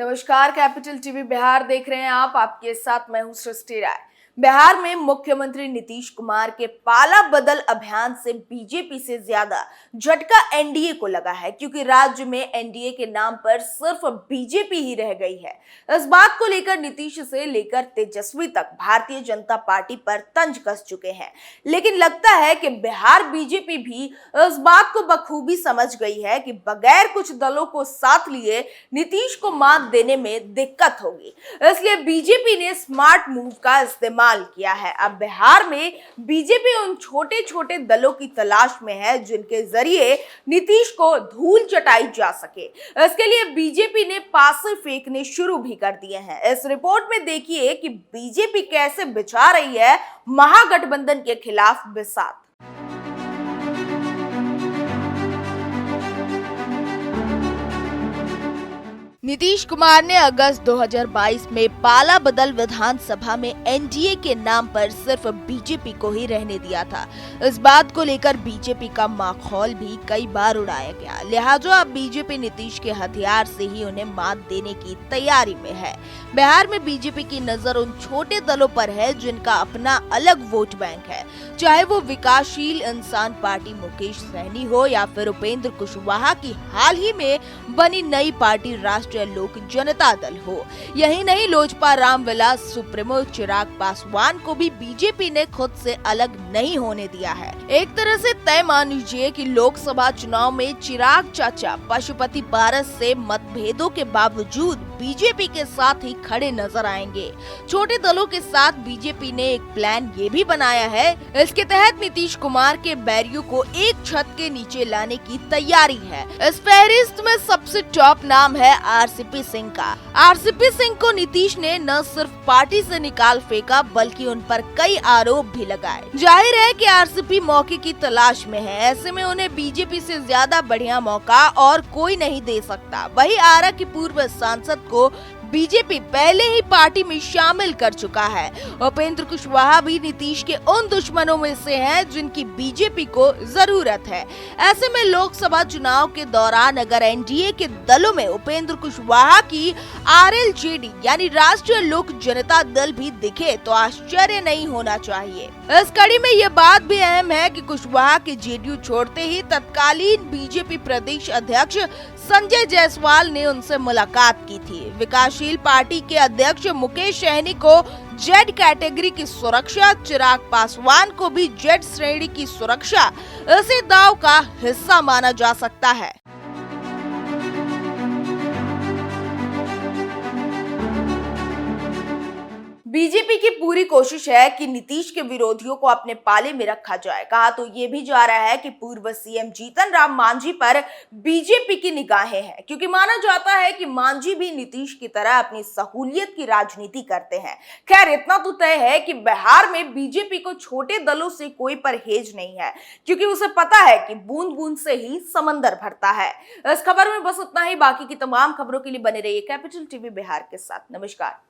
नमस्कार, capital TV Bihar देख रहे हैं आप। आपके साथ मैं हूं सृष्टि राय। बिहार में मुख्यमंत्री नीतीश कुमार के पाला बदल अभियान से बीजेपी से ज्यादा झटका एनडीए को लगा है, क्योंकि राज्य में एनडीए के नाम पर सिर्फ बीजेपी ही रह गई है। इस बात को लेकर नीतीश से लेकर तेजस्वी तक भारतीय जनता पार्टी पर तंज कस चुके हैं। लेकिन लगता है कि बिहार बीजेपी भी इस बात को बखूबी समझ गई है कि बगैर कुछ दलों को साथ लिए नीतीश को मात देने में दिक्कत होगी। इसलिए बीजेपी ने स्मार्ट मूव का इस्तेमाल किया है। अब बिहार में बीजेपी उन छोटे छोटे दलों की तलाश में है जिनके जरिए नीतीश को धूल चटाई जा सके। इसके लिए बीजेपी ने पासे फेंकने शुरू भी कर दिए हैं। इस रिपोर्ट में देखिए कि बीजेपी कैसे बिछा रही है महागठबंधन के खिलाफ बिसात। नीतीश कुमार ने अगस्त 2022 में पाला बदल विधानसभा में एनडीए के नाम पर सिर्फ बीजेपी को ही रहने दिया था। इस बात को लेकर बीजेपी का माखौल भी कई बार उड़ाया गया। लिहाजा अब बीजेपी नीतीश के हथियार से ही उन्हें मात देने की तैयारी में है। बिहार में बीजेपी की नजर उन छोटे दलों पर है जिनका अपना अलग वोट बैंक है, चाहे वो विकासशील इंसान पार्टी मुकेश सहनी हो या फिर उपेंद्र कुशवाहा की हाल ही में बनी नई पार्टी राष्ट्रीय लोक जनता दल हो। यही नहीं, लोजपा रामविलास सुप्रीमो चिराग पासवान को भी बीजेपी ने खुद से अलग नहीं होने दिया है। एक तरह से तय मान लीजिए कि लोकसभा चुनाव में चिराग चाचा पशुपति पारस से मतभेदों के बावजूद बीजेपी के साथ ही खड़े नजर आएंगे। छोटे दलों के साथ बीजेपी ने एक प्लान ये भी बनाया है। इसके तहत नीतीश कुमार के बैरियो को एक छत के नीचे लाने की तैयारी है। इस फहरिस्त में सबसे टॉप नाम है आरसीपी सिंह का। आरसीपी सिंह को नीतीश ने न सिर्फ पार्टी से निकाल फेंका बल्कि उन पर कई आरोप भी लगाए। जाहिर है कि आरसीपी मौके की तलाश में है। ऐसे में उन्हें बीजेपी से ज्यादा बढ़िया मौका और कोई नहीं दे सकता। वही आरा की पूर्व सांसद को बीजेपी पहले ही पार्टी में शामिल कर चुका है। उपेंद्र कुशवाहा भी नीतीश के उन दुश्मनों में से हैं जिनकी बीजेपी को जरूरत है। ऐसे में लोकसभा चुनाव के दौरान अगर एनडीए के दलों में उपेंद्र कुशवाहा की आरएलजेडी यानी राष्ट्रीय लोक जनता दल भी दिखे तो आश्चर्य नहीं होना चाहिए। इस कड़ी में ये बात भी अहम है कि कुशवाहा के जेडीयू छोड़ते ही तत्कालीन बीजेपी प्रदेश अध्यक्ष संजय जायसवाल ने उनसे मुलाकात की थी। विकासशील पार्टी के अध्यक्ष मुकेश सहनी को जेड कैटेगरी की सुरक्षा, चिराग पासवान को भी जेड श्रेणी की सुरक्षा इसी दांव का हिस्सा माना जा सकता है। बीजेपी की पूरी कोशिश है कि नीतीश के विरोधियों को अपने पाले में रखा जाए। कहा तो ये भी जा रहा है कि पूर्व सीएम जीतन राम मांझी पर बीजेपी की निगाहें हैं, क्योंकि माना जाता है कि मांझी भी नीतीश की तरह अपनी सहूलियत की राजनीति करते हैं। खैर, इतना तो तय है कि बिहार में बीजेपी को छोटे दलों से कोई परहेज नहीं है, क्योंकि उसे पता है कि बूंद बूंद से ही समंदर भरता है। इस खबर में बस इतना ही। बाकी की तमाम खबरों के लिए बने रहिए कैपिटल टीवी बिहार के साथ। नमस्कार।